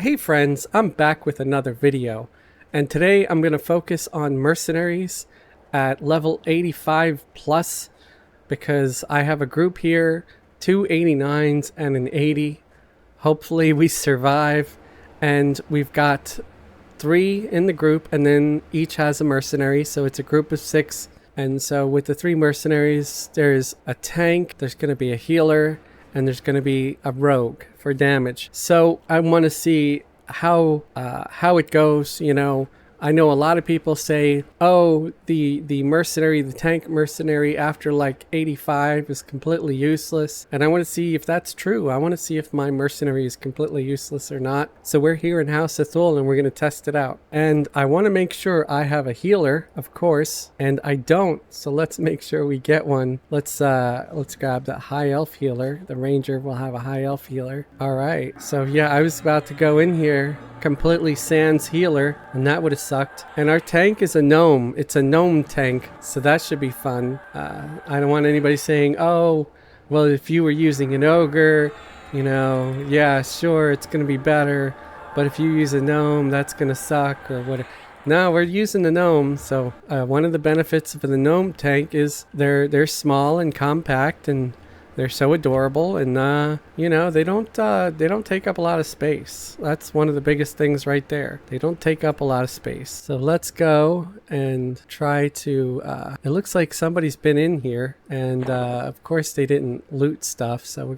Hey friends, I'm back with another video, and today I'm going to focus on mercenaries at level 85 plus because I have a group here, two 89s and an 80. Hopefully we survive, and we've got 3 in the group, and then each has a mercenary, so it's a group of 6. And so with the 3 mercenaries, there's a tank, there's going to be a healer, and there's going to be a rogue for damage. So I want to see how it goes. You know, I know a lot of people say, oh, the mercenary, the tank mercenary after like 85 is completely useless. And I want to see if that's true. I want to see if my mercenary is completely useless or not. So we're here in House of Thule and we're going to test it out. And I want to make sure I have a healer, of course, and I don't. So let's make sure we get one. Let's grab that high elf healer. The ranger will have a high elf healer. All right. So yeah, I was about to go in here completely sans healer, and that would have sucked. And our tank is a gnome. It's a gnome tank, so that should be fun. I don't want anybody saying, oh, well, if you were using an ogre, you know, yeah, sure, it's gonna be better, but if you use a gnome, that's gonna suck, or whatever. No, we're using the gnome. So one of the benefits of the gnome tank is they're small and compact, and they're so adorable, and you know, they don't take up a lot of space. That's one of the biggest things right there. They don't take up a lot of space. So let's go and try to it looks like somebody's been in here, and of course they didn't loot stuff, so we're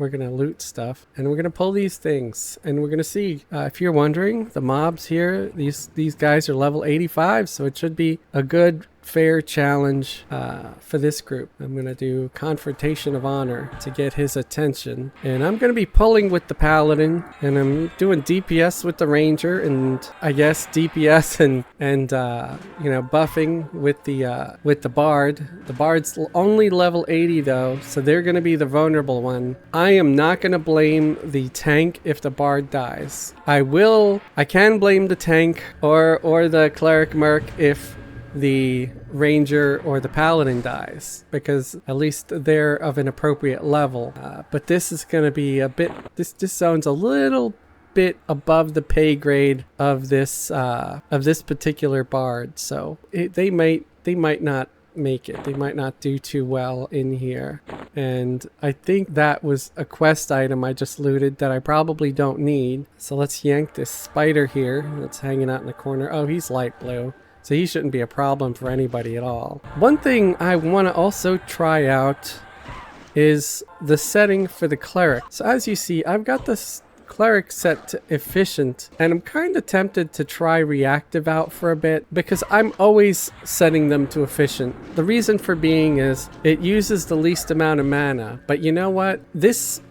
gonna loot stuff, and we're gonna pull these things, and we're gonna see. If you're wondering, the mobs here, these guys are level 85, so it should be a good fair challenge for this group. I'm gonna do Confrontation of Honor to get his attention, and I'm gonna be pulling with the paladin, and I'm doing DPS with the ranger, and I guess DPS and you know, buffing with the bard. The bard's only level 80 though, so they're gonna be the vulnerable one. I am not gonna blame the tank if the bard dies. I can blame the tank or the cleric merc if the ranger or the paladin dies, because at least they're of an appropriate level. But this is going to be a bit, this zone's a little bit above the pay grade of this particular bard, so they might not make it. They might not do too well in here. And I think that was a quest item I just looted that I probably don't need. So let's yank this spider here that's hanging out in the corner. Oh, he's light blue, so he shouldn't be a problem for anybody at all. One thing I want to also try out is the setting for the cleric. So as you see, I've got this cleric set to efficient, and I'm kind of tempted to try reactive out for a bit because I'm always setting them to efficient. The reason for being is it uses the least amount of mana, but you know what? This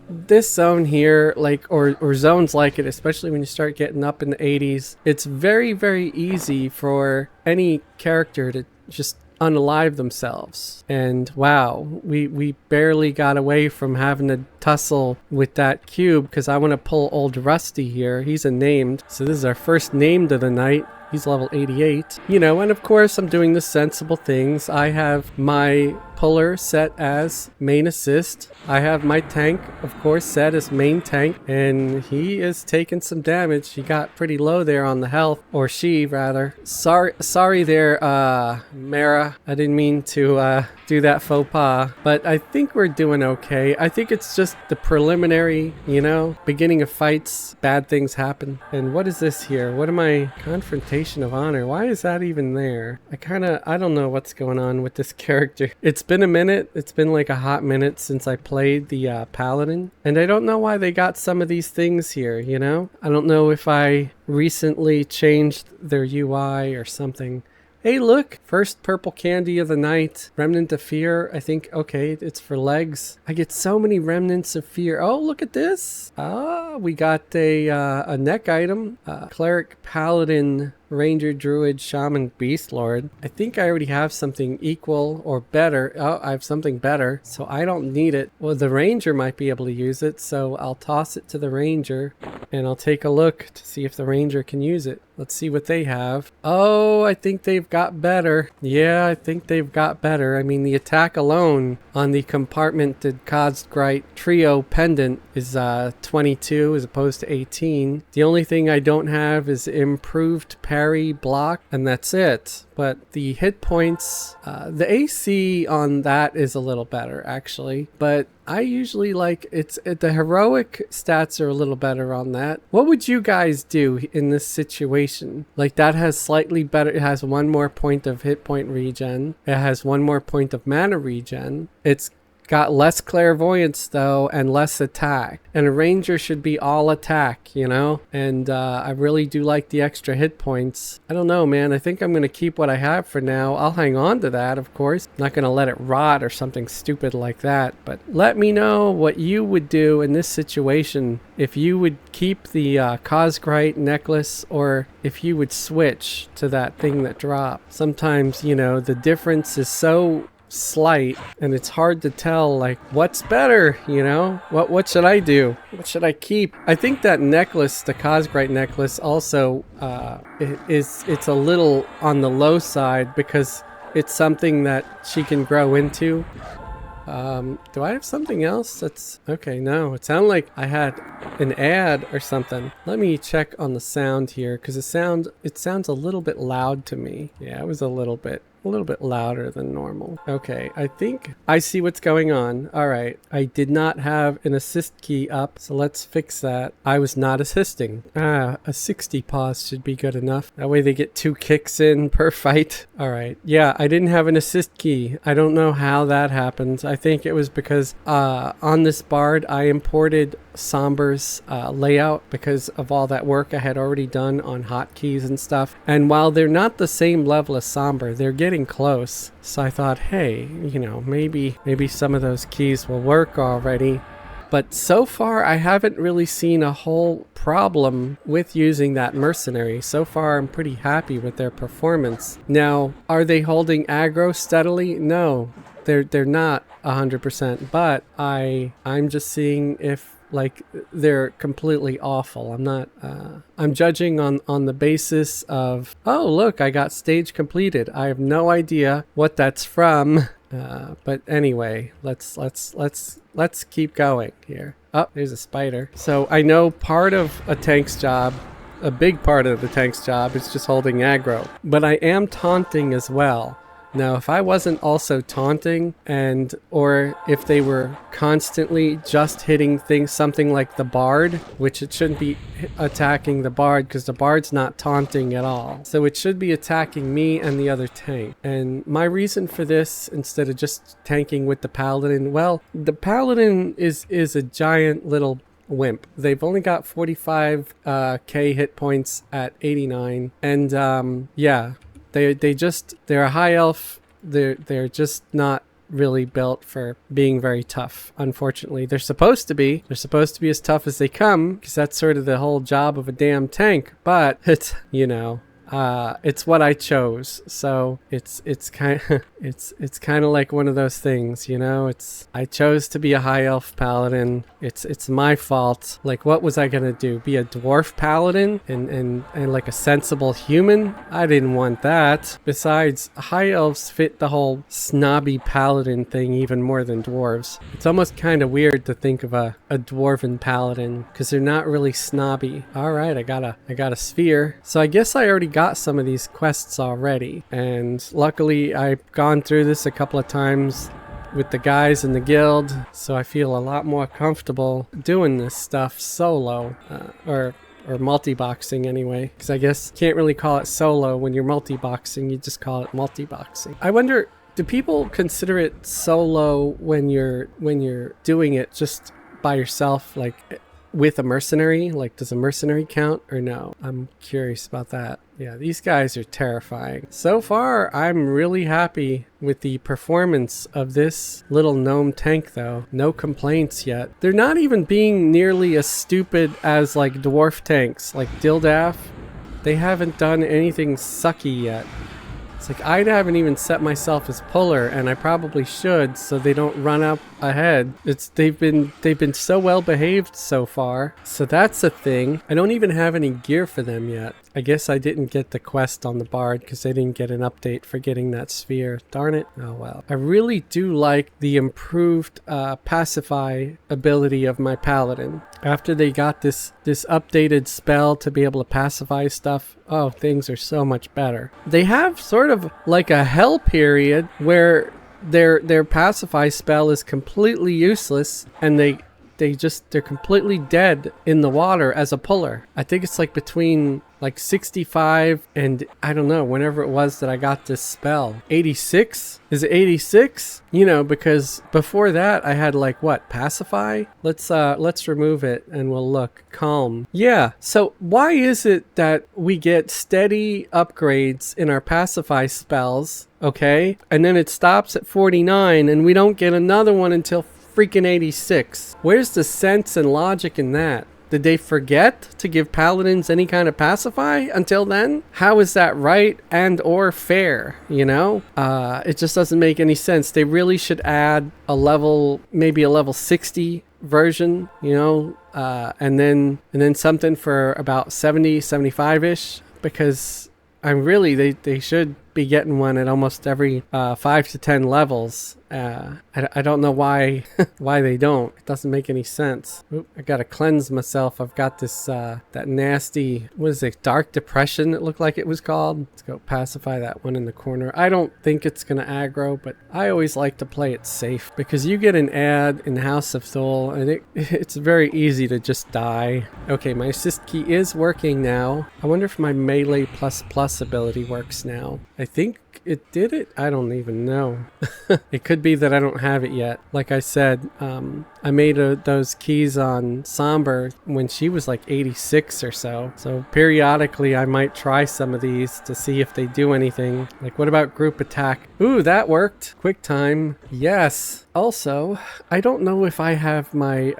zone here, like, or zones like it, especially when you start getting up in the 80s, it's very, very easy for any character to just unalive themselves. And wow, we barely got away from having to tussle with that cube, because I want to pull old Rusty here. He's a named, so this is our first named of the night. He's level 88. You know, and of course I'm doing the sensible things. I have my puller set as main assist. I have my tank, of course, set as main tank, and he is taking some damage. He got pretty low there on the health, or she rather. Sorry there, Mara. I didn't mean to do that faux pas, but I think we're doing okay. I think it's just the preliminary, you know, beginning of fights, bad things happen. And what is this here? What am I? Confrontation of Honor. Why is that even there? I don't know what's going on with this character. It's been a minute. It's been like a hot minute since I played the paladin, and I don't know why they got some of these things here, you know? I don't know if I recently changed their UI or something. Hey, look, first purple candy of the night. Remnant of Fear. I think, okay, it's for legs. I get so many remnants of fear. Oh, look at this. We got a neck item. Cleric Paladin Ranger, Druid, Shaman, Beast Lord. I think I already have something equal or better. Oh, I have something better, so I don't need it. Well, the Ranger might be able to use it, so I'll toss it to the Ranger, and I'll take a look to see if the Ranger can use it. Let's see what they have. Oh, I think they've got better. Yeah, I think they've got better. I mean, the attack alone on the compartmented Cosgrite Trio Pendant is 22 as opposed to 18. The only thing I don't have is improved parry block, and that's it. But the hit points, the AC on that is a little better actually, but I usually like the heroic stats are a little better on that. What would you guys do in this situation? Like, that has slightly better, it has 1 more point of hit point regen, it has 1 more point of mana regen, it's got less clairvoyance though and less attack, and a ranger should be all attack, you know, and I really do like the extra hit points. I don't know, man, I think I'm gonna keep what I have for now. I'll hang on to that, of course, not gonna let it rot or something stupid like that. But let me know what you would do in this situation, if you would keep the Cosgrite necklace or if you would switch to that thing that dropped. Sometimes, you know, the difference is so slight and it's hard to tell, like, what's better, you know, what should I do, what should I keep? I think that necklace, the Cosgrite necklace, also it's a little on the low side because it's something that she can grow into. Do I have something else that's okay? No, it sounded like I had an ad or something. Let me check on the sound here, because it sounds a little bit loud to me. Yeah, it was a little bit louder than normal. Okay, I think I see what's going on. All right, I did not have an assist key up, so let's fix that. I was not assisting. A 60 pause should be good enough. That way they get 2 kicks in per fight. All right, yeah, I didn't have an assist key. I don't know how that happened. I think it was because on this bard I imported Somber's layout because of all that work I had already done on hotkeys and stuff. And while they're not the same level as Somber, they're getting close. So I thought, hey, you know, maybe some of those keys will work already. But so far, I haven't really seen a whole problem with using that mercenary. So far, I'm pretty happy with their performance. Now, are they holding aggro steadily? No, they're not 100%. But I'm just seeing if, like, they're completely awful. I'm not I'm judging on the basis of, oh look, I got stage completed. I have no idea what that's from, but anyway, let's keep going here. Oh, there's a spider. So I know part of a tank's job, a big part of the tank's job, is just holding aggro, but I am taunting as well. Now, if I wasn't also taunting, or if they were constantly just hitting things, something like the bard, which it shouldn't be attacking the bard because the bard's not taunting at all. So it should be attacking me and the other tank. And my reason for this, instead of just tanking with the paladin, well, the paladin is a giant little wimp. They've only got 45k hit points at 89, and yeah. They're a high elf. They're just not really built for being very tough. Unfortunately, they're supposed to be as tough as they come, because that's sort of the whole job of a damn tank. But it's, you know, it's what I chose, so it's kind of like one of those things, you know. I chose to be a high elf paladin. It's my fault. Like, what was I gonna do? Be a dwarf paladin and like a sensible human? I didn't want that. Besides, high elves fit the whole snobby paladin thing even more than dwarves. It's almost kind of weird to think of a dwarven paladin, because they're not really snobby. All right, I got a sphere, so I guess I already got some of these quests already, and luckily I've gone through this a couple of times with the guys in the guild, so I feel a lot more comfortable doing this stuff solo, or multi-boxing anyway, because I guess you can't really call it solo when you're multi-boxing, you just call it multi-boxing. I wonder, do people consider it solo when you're doing it just by yourself, like with a mercenary? Like, does a mercenary count or no? I'm curious about that. Yeah, these guys are terrifying. So far, I'm really happy with the performance of this little gnome tank, though. No complaints yet. They're not even being nearly as stupid as, like, dwarf tanks, like Dildaf. they haven't done anything sucky yet. It's like I haven't even set myself as puller, and I probably should, so they don't run up ahead. They've been so well behaved so far, so that's a thing. I don't even have any gear for them yet. I guess I didn't get the quest on the bard because they didn't get an update for getting that sphere. Darn it. Oh well. I really do like the improved pacify ability of my paladin. After they got this updated spell to be able to pacify stuff, oh, things are so much better. They have sort of like a hell period where their pacify spell is completely useless, and they're completely dead in the water as a puller. I think it's like between like 65 and I don't know, whenever it was that I got this spell. 86? Is it 86? You know, because before that I had like what? Pacify? Let's remove it and we'll look. Calm. Yeah. So why is it that we get steady upgrades in our pacify spells, okay? And then it stops at 49 and we don't get another one until freaking 86. Where's the sense and logic in that? Did they forget to give paladins any kind of pacify until then? How is that right and or fair, you know? It just doesn't make any sense. They really should add a level, maybe a level 60 version, you know, and then something for about 70, 75-ish, because they should be getting one at almost every 5 to 10 levels. I don't know why why they don't. It doesn't make any sense. Oop, I gotta cleanse myself. I've got this that nasty, what is it, dark depression it looked like it was called. Let's go pacify that one in the corner. I don't think it's gonna aggro, but I always like to play it safe because you get an ad in House of Thule and it's very easy to just die. Okay, my assist key is working now. I wonder if my melee plus ability works now. I think it did it. I don't even know. It could be that I don't have it yet. Like I said, I made those keys on Somber when she was like 86 or so. So periodically I might try some of these to see if they do anything. Like what about group attack? Ooh, that worked. Quick time. Yes. Also, I don't know if I have my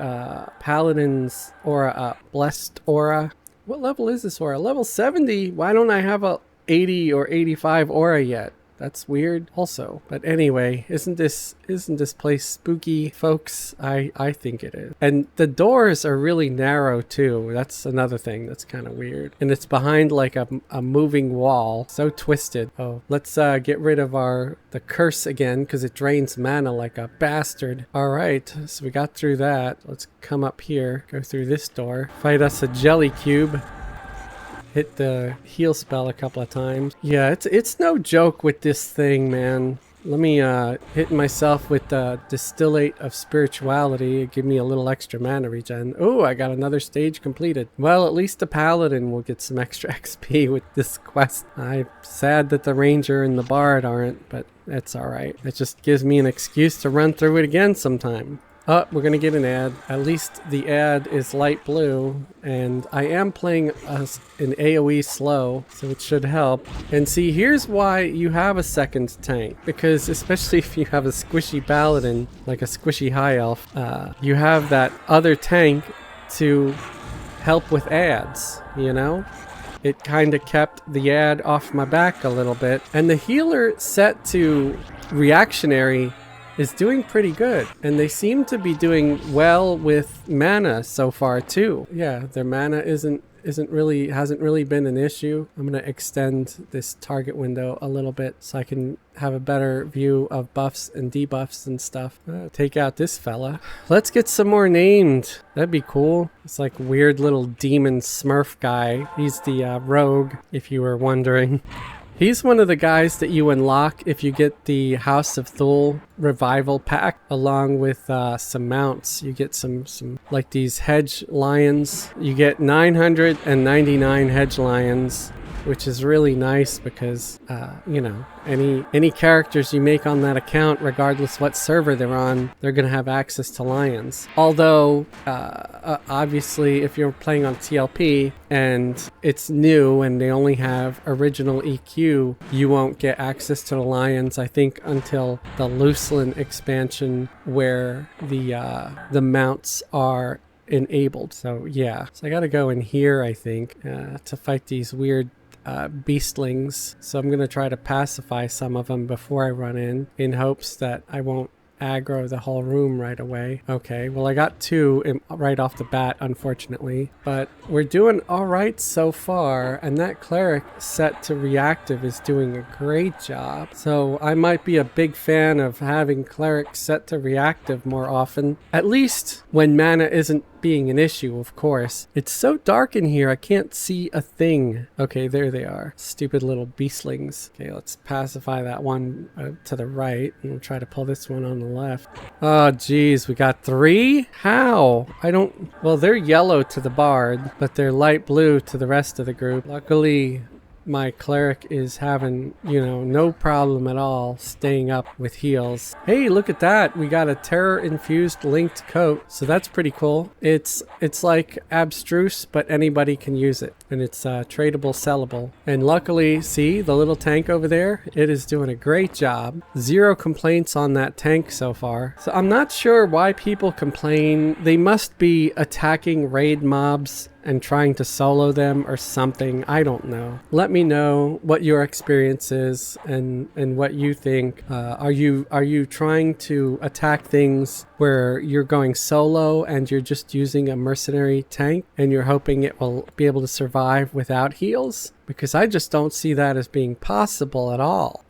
Paladin's aura up. Blessed aura. What level is this aura? Level 70? Why don't I have a 80 or 85 aura yet? That's weird also. But anyway, isn't this place spooky, folks? I think it is. And the doors are really narrow too. That's another thing that's kind of weird. And it's behind like a moving wall. So twisted. Oh, let's get rid of the curse again because it drains mana like a bastard. All right, so we got through that. Let's come up here, go through this door, fight us a jelly cube. Hit the heal spell a couple of times. Yeah, it's no joke with this thing, man. Let me hit myself with the Distillate of Spirituality. Give me a little extra mana regen. Oh, I got another stage completed. Well, at least the Paladin will get some extra XP with this quest. I'm sad that the Ranger and the Bard aren't, but that's alright. It just gives me an excuse to run through it again sometime. Oh, we're going to get an ad. At least the ad is light blue, and I am playing an AoE slow, so it should help. And see, here's why you have a second tank, because especially if you have a squishy paladin, like a squishy high elf, you have that other tank to help with ads, you know? It kind of kept the ad off my back a little bit. And the healer set to reactionary is doing pretty good, and they seem to be doing well with mana so far too. Yeah, their mana hasn't really been an issue. I'm gonna extend this target window a little bit so I can have a better view of buffs and debuffs and stuff. Take out this fella. Let's get some more named. That'd be cool. It's like weird little demon smurf guy. He's the rogue, if you were wondering. He's one of the guys that you unlock if you get the House of Thule revival pack, along with some mounts. You get some like these hedge lions. You get 999 hedge lions, which is really nice because, you know, any characters you make on that account, regardless what server they're on, they're going to have access to lions. Although, obviously, if you're playing on TLP and it's new and they only have original EQ, you won't get access to the lions, I think, until the Luceland expansion, where the mounts are enabled. So yeah, so I gotta go in here, I think, to fight these weird beastlings. So I'm gonna try to pacify some of them before I run in hopes that I won't aggro the whole room right away. Okay, well I got two right off the bat, unfortunately, but we're doing all right so far, and that cleric set to reactive is doing a great job. So I might be a big fan of having cleric set to reactive more often, at least when mana isn't being an issue, of course. It's so dark in here, I can't see a thing. Okay, there they are. Stupid little beastlings. Okay, let's pacify that one to the right, and we'll try to pull this one on the left. Oh, geez, we got three? How? I don't... Well, they're yellow to the bard, but they're light blue to the rest of the group. Luckily, my cleric is having, you know, no problem at all staying up with heals. Hey, look at that. We got a terror-infused linked coat, so that's pretty cool. It's like abstruse, but anybody can use it, and it's tradable, sellable. And luckily, see, the little tank over there, it is doing a great job. Zero complaints on that tank so far. So I'm not sure why people complain. They must be attacking raid mobs and trying to solo them or something. I don't know. Let me know what your experience is and what you think. Are you trying to attack things where you're going solo and you're just using a mercenary tank and you're hoping it will be able to survive without heals? Because I just don't see that as being possible at all.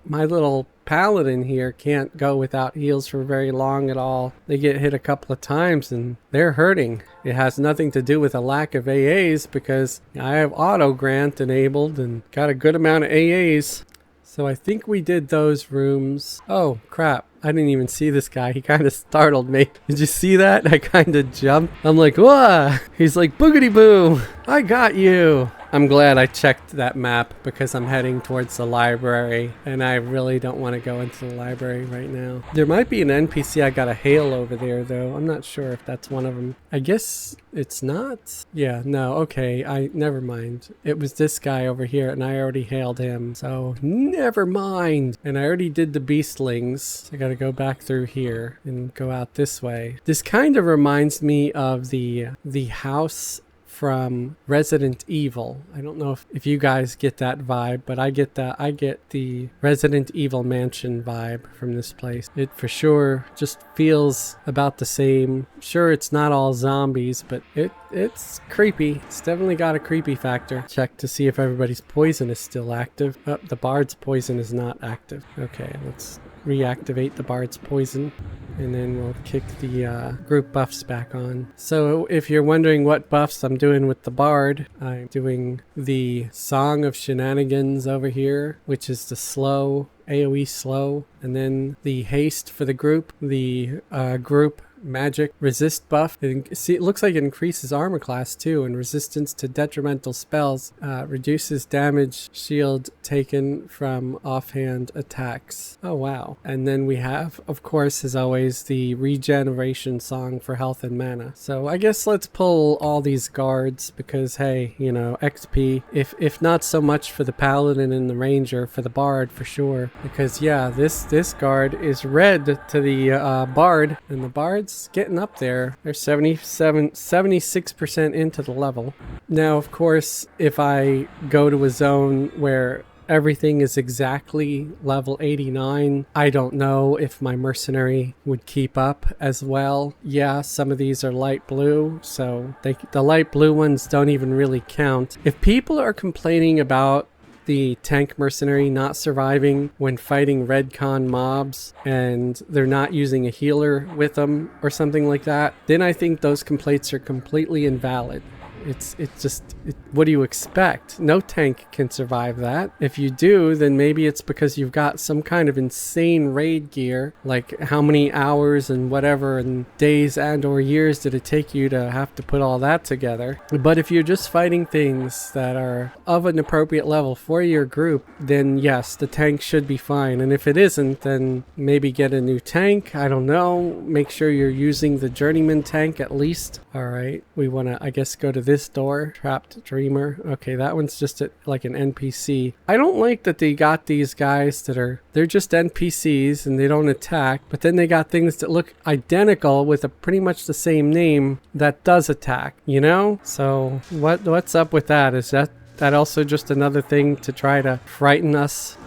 My little paladin here can't go without heals for very long at all. They get hit a couple of times and they're hurting. It has nothing to do with a lack of AAs, because I have auto grant enabled and got a good amount of AAs. So I think we did those rooms. Oh crap, I didn't even see this guy. He kind of startled me. Did you see that? I kind of jumped. I'm like, whoa. He's like, boogity boo, I got you. I'm glad I checked that map because I'm heading towards the library and I really don't want to go into the library right now. There might be an NPC I got to hail over there though. I'm not sure if that's one of them. I guess it's not. Yeah, no, okay. Never mind. It was this guy over here and I already hailed him. So never mind. And I already did the beastlings. So I got to go back through here and go out this way. This kind of reminds me of the house from Resident Evil. I don't know if you guys get that vibe, but I get that. I get the Resident Evil mansion vibe from this place. It for sure just feels about the same. Sure, it's not all zombies, but it's creepy. It's definitely got a creepy factor. Check to see if everybody's poison is still active. Oh, the bard's poison is not active. Okay, let's reactivate the bard's poison, and then we'll kick the group buffs back on. So if you're wondering what buffs I'm doing with the bard, I'm doing the Song of Shenanigans over here, which is the slow, AoE slow, and then the haste for the group, the group magic resist buff. See, it looks like it increases armor class too, and resistance to detrimental spells, reduces damage shield taken from offhand attacks. Oh wow. And then we have, of course, as always, the regeneration song for health and mana. So I guess let's pull all these guards because hey, you know, XP, if not so much for the paladin and the ranger, for the bard for sure, because yeah, this guard is red to the bard, and the bard's getting up there. They're 76% into the level. Now, of course, if I go to a zone where everything is exactly level 89, I don't know if my mercenary would keep up as well. Yeah, some of these are light blue, so the light blue ones don't even really count. If people are complaining about the tank mercenary not surviving when fighting redcon mobs and they're not using a healer with them or something like that, then I think those complaints are completely invalid. It's just, what do you expect? No tank can survive that. If you do, then maybe it's because you've got some kind of insane raid gear, like how many hours and whatever and days and or years did it take you to have to put all that together. But if you're just fighting things that are of an appropriate level for your group, then yes, the tank should be fine. And if it isn't, then maybe get a new tank. I don't know. Make sure you're using the journeyman tank at least. All right, we want to, I guess, go to this this door, Trapped Dreamer. Okay, that one's just like an NPC. I don't like that they got these guys they're just NPCs and they don't attack, but then they got things that look identical with pretty much the same name that does attack, you know? So what's up with that? Is that also just another thing to try to frighten us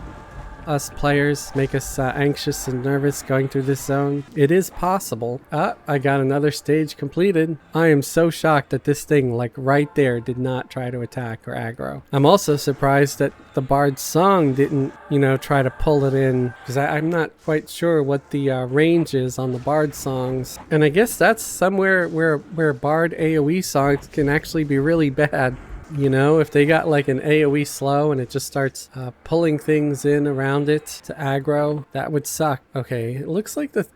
players, make us anxious and nervous going through this zone? It is possible. I got another stage completed. I am so shocked that this thing, like right there, did not try to attack or aggro. I'm also surprised that the Bard's song didn't, you know, try to pull it in, because I'm not quite sure what the range is on the Bard songs. And I guess that's somewhere where Bard AoE songs can actually be really bad. You know, if they got like an AoE slow and it just starts pulling things in around it to aggro, that would suck. Okay, it looks like the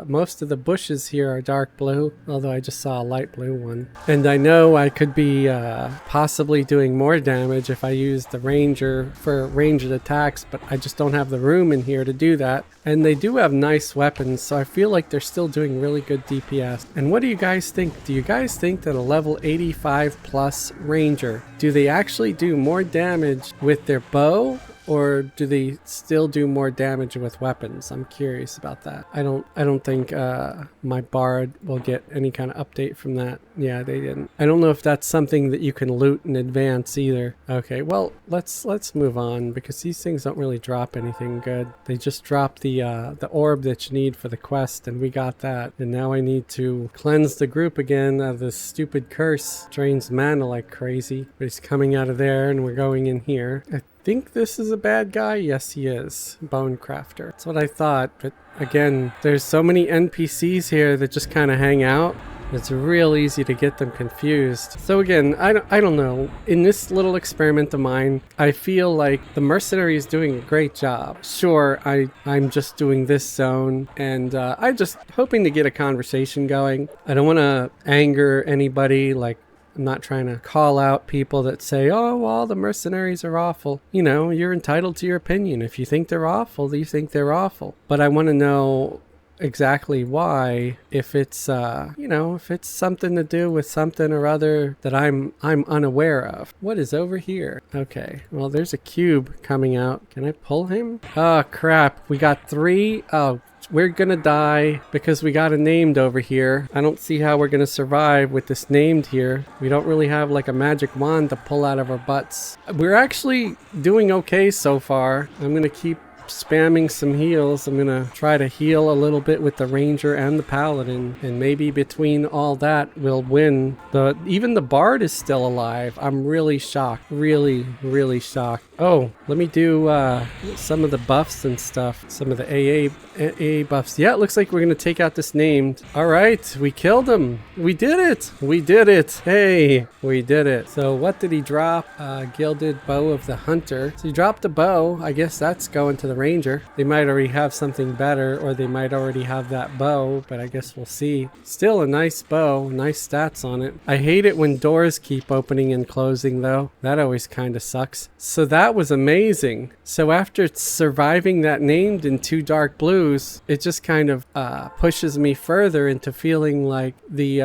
most of the bushes here are dark blue, although I just saw a light blue one. And I know I could be possibly doing more damage if I use the ranger for ranged attacks, but I just don't have the room in here to do that. And they do have nice weapons, so I feel like they're still doing really good DPS. And what do you guys think? Do you guys think that a level 85 plus ranger, do they actually do more damage with their bow, or do they still do more damage with weapons? I'm curious about that. I don't think my Bard will get any kind of update from that. Yeah, they didn't. I don't know if that's something that you can loot in advance either. Okay, well, let's move on, because these things don't really drop anything good. They just drop the orb that you need for the quest, and we got that. And now I need to cleanse the group again of this stupid curse. Drains mana like crazy. But he's coming out of there, and we're going in here. I think this is a bad guy. Yes, he is. Bone Crafter. That's what I thought. But again, there's so many NPCs here that just kind of hang out. It's real easy to get them confused. So again, I don't know. In this little experiment of mine, I feel like the mercenary is doing a great job. Sure, I'm just doing this zone, and I'm just hoping to get a conversation going. I don't want to anger anybody. Like, I'm not trying to call out people that say, oh, all the mercenaries are awful. You know, you're entitled to your opinion. If you think they're awful, you think they're awful. But I want to know exactly why, if it's you know, if it's something to do with something or other that I'm unaware of. What is over here? Okay, well, there's a cube coming out. Can I pull him? Oh crap, we got 3. Oh, we're gonna die because we got a named over here. I don't see how we're gonna survive with this named here. We don't really have like a magic wand to pull out of our butts. We're actually doing okay so far. I'm gonna keep spamming some heals. I'm gonna try to heal a little bit with the ranger and the paladin, and maybe between all that we'll win. Even the bard is still alive. I'm really shocked, really shocked. Oh, let me do some of the buffs and stuff, some of the AA buffs. Yeah, it looks like we're gonna take out this named. All right, we killed him. We did it. Hey, we did it. So what did he drop? Gilded bow of the hunter. So he dropped a bow. I guess that's going to the ranger. They might already have something better, or they might already have that bow, but I guess we'll see. Still a nice bow, nice stats on it. I hate it when doors keep opening and closing though. That always kind of sucks. So that was amazing. So after surviving that named in 2 dark blues, it just kind of pushes me further into feeling like the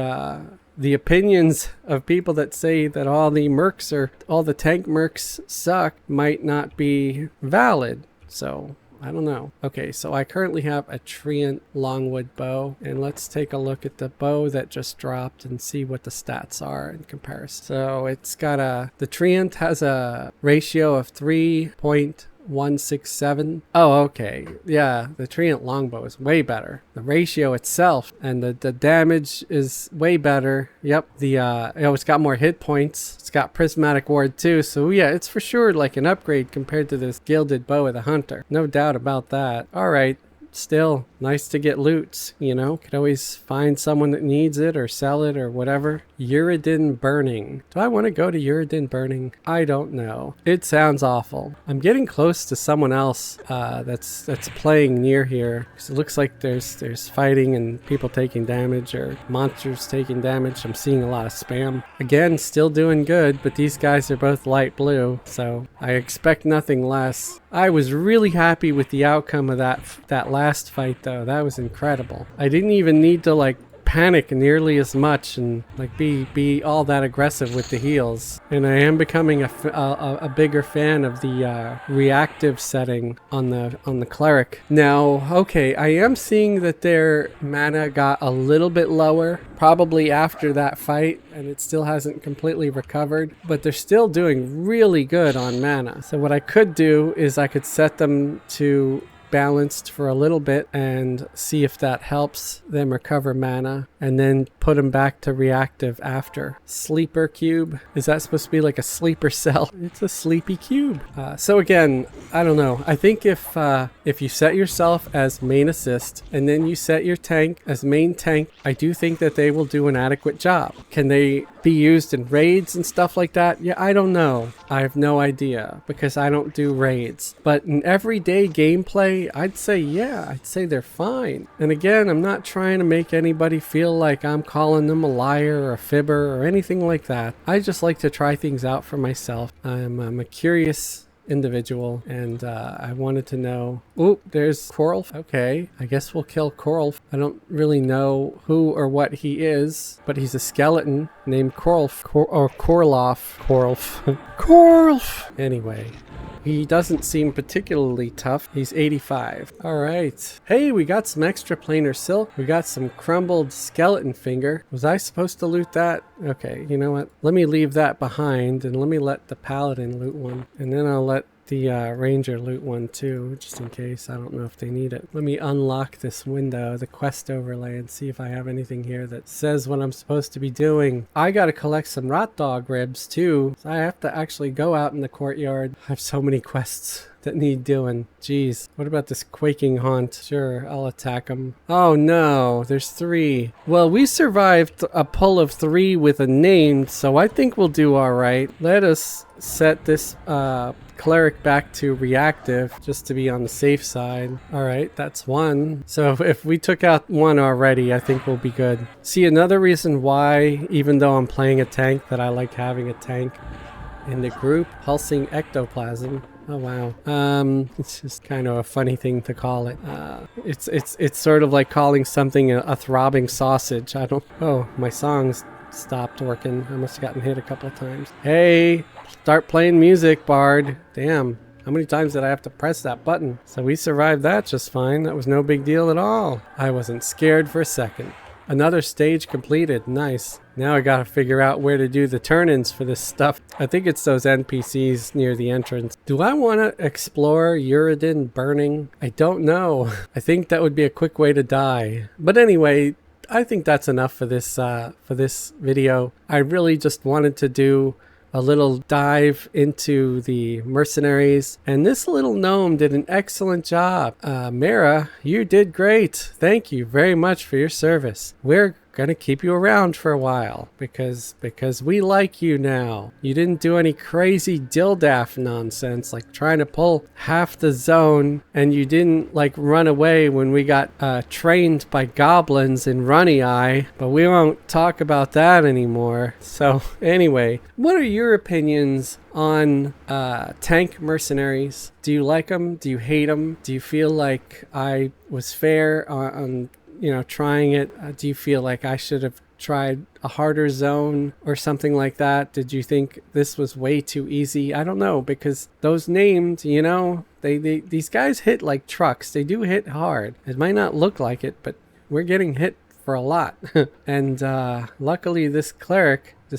opinions of people that say that all the mercs or all the tank mercs suck might not be valid. So I don't know. Okay, so I currently have a Treant Longwood bow, and let's take a look at the bow that just dropped and see what the stats are in comparison. So it's got the Treant has a ratio of 3.167. Oh, okay. Yeah, the Treant Longbow is way better. The ratio itself and the damage is way better. Yep. It's got more hit points. It's got prismatic ward too. So yeah, it's for sure like an upgrade compared to this gilded bow of the hunter. No doubt about that. All right. Still nice to get loots, you know. Could always find someone that needs it or sell it or whatever. Uridin Burning. Do I want to go to Uridin Burning? I don't know. It sounds awful. I'm getting close to someone else that's playing near here, because it looks like there's fighting and people taking damage or monsters taking damage. I'm seeing a lot of spam. Again, still doing good, but these guys are both light blue, so I expect nothing less. I was really happy with the outcome of that last fight though. That was incredible. I didn't even need to like panic nearly as much and like be all that aggressive with the heals. And I am becoming a bigger fan of the reactive setting on the cleric. Now, okay, I am seeing that their mana got a little bit lower, probably after that fight, and it still hasn't completely recovered, but they're still doing really good on mana. So what I could do is I could set them to balanced for a little bit and see if that helps them recover mana, and then put them back to reactive after. Sleeper cube, is that supposed to be like a sleeper cell? It's a sleepy cube. So again, I don't know. I think if you set yourself as main assist and then you set your tank as main tank, I do think that they will do an adequate job. Can they be used in raids and stuff like that? Yeah, I don't know. I have no idea because I don't do raids. But in everyday gameplay, I'd say, yeah, I'd say they're fine. And again, I'm not trying to make anybody feel like I'm calling them a liar or a fibber or anything like that. I just like to try things out for myself. I'm a curious individual, and I wanted to know. Oh, there's Coral. Okay, I guess we'll kill Coral. I don't really know who or what he is, but he's a skeleton named Korlf, or Korloff. Korlf. Korlf. Anyway, he doesn't seem particularly tough. He's 85. All right. Hey, we got some extra planar silk. We got some crumbled skeleton finger. Was I supposed to loot that? Okay, you know what? Let me leave that behind, and let me let the paladin loot one. And then I'll let the ranger loot one too, just in case. I don't know if they need it. Let me unlock this window, the quest overlay, and see if I have anything here that says what I'm supposed to be doing. I gotta collect some rot dog ribs too, so I have to actually go out in the courtyard. I have so many quests that need doing. Jeez. What about this quaking haunt? Sure, I'll attack him. Oh no, there's 3. Well, we survived a pull of 3 with a name, so I think we'll do all right. Let us set this cleric back to reactive just to be on the safe side. All right, that's 1. So if we took out 1 already, I think we'll be good. See, another reason why, even though I'm playing a tank, that I like having a tank in the group, pulsing ectoplasm. Oh wow. It's just kind of a funny thing to call it. It's sort of like calling something a throbbing sausage. I don't. Oh, my song's stopped working. I must have gotten hit a couple of times. Hey, start playing music, Bard. Damn. How many times did I have to press that button? So we survived that just fine. That was no big deal at all. I wasn't scared for a second. Another stage completed. Nice. Now I gotta figure out where to do the turn-ins for this stuff. I think it's those NPCs near the entrance. Do I want to explore Uridin burning? I don't know. I think that would be a quick way to die. But anyway, I think that's enough for this video. I really just wanted to do a little dive into the mercenaries, and this little gnome did an excellent job. Mara, you did great. Thank you very much for your service. We're gonna keep you around for a while because we like you now. You didn't do any crazy dildaff nonsense like trying to pull half the zone, and you didn't like run away when we got trained by goblins in Runny Eye, but we won't talk about that anymore. So anyway, what are your opinions on tank mercenaries? Do you like them? Do you hate them? Do you feel like I was fair on trying it? Do you feel like I should have tried a harder zone or something like that? Did you think this was way too easy? I don't know, because those names, these guys hit like trucks. They do hit hard. It might not look like it, but we're getting hit for a lot. And luckily this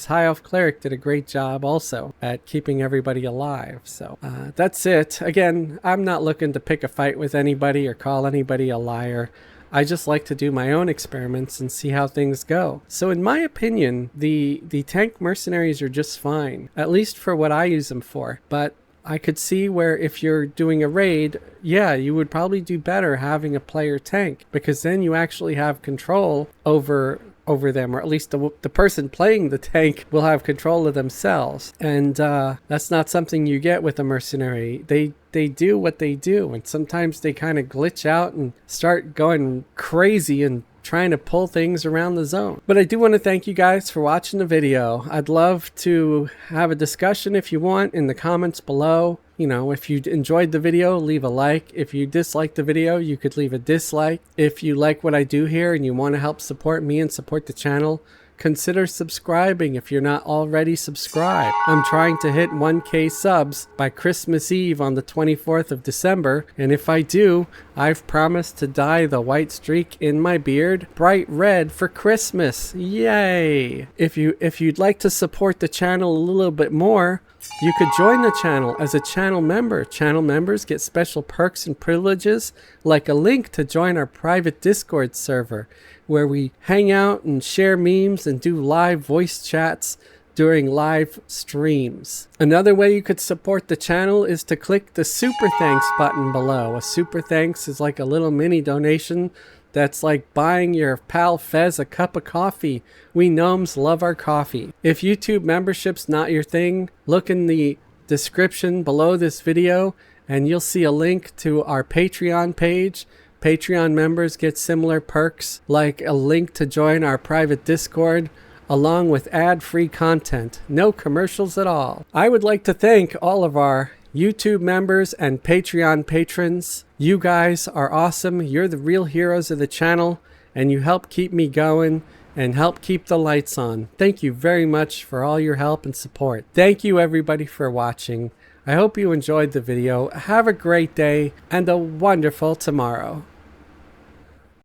high elf cleric did a great job also at keeping everybody alive. So that's it. Again, I'm not looking to pick a fight with anybody or call anybody a liar. I just like to do my own experiments and see how things go. So in my opinion, the tank mercenaries are just fine, at least for what I use them for. But I could see where if you're doing a raid, yeah, you would probably do better having a player tank, because then you actually have control over them, or at least the person playing the tank will have control of themselves. And that's not something you get with a mercenary. They do what they do, and sometimes they kind of glitch out and start going crazy and trying to pull things around the zone. But I do want to thank you guys for watching the video. I'd love to have a discussion if you want in the comments below. You know, if you enjoyed the video, leave a like. If you disliked the video, you could leave a dislike. If you like what I do here and you want to help support me and support the channel, consider subscribing if you're not already subscribed. I'm trying to hit 1K subs by Christmas Eve on the 24th of December, and if I do, I've promised to dye the white streak in my beard bright red for Christmas. Yay! If you'd like to support the channel a little bit more, you could join the channel as a channel member. Channel members get special perks and privileges, like a link to join our private Discord server, where we hang out and share memes and do live voice chats during live streams. Another way you could support the channel is to click the Super Thanks button below. A Super Thanks is like a little mini donation that's like buying your pal Fez a cup of coffee. We gnomes love our coffee. If YouTube membership's not your thing, look in the description below this video and you'll see a link to our Patreon page. Patreon members get similar perks, like a link to join our private Discord, along with ad-free content. No commercials at all. I would like to thank all of our YouTube members and Patreon patrons. You guys are awesome. You're the real heroes of the channel, and you help keep me going and help keep the lights on. Thank you very much for all your help and support. Thank you everybody for watching. I hope you enjoyed the video. Have a great day and a wonderful tomorrow.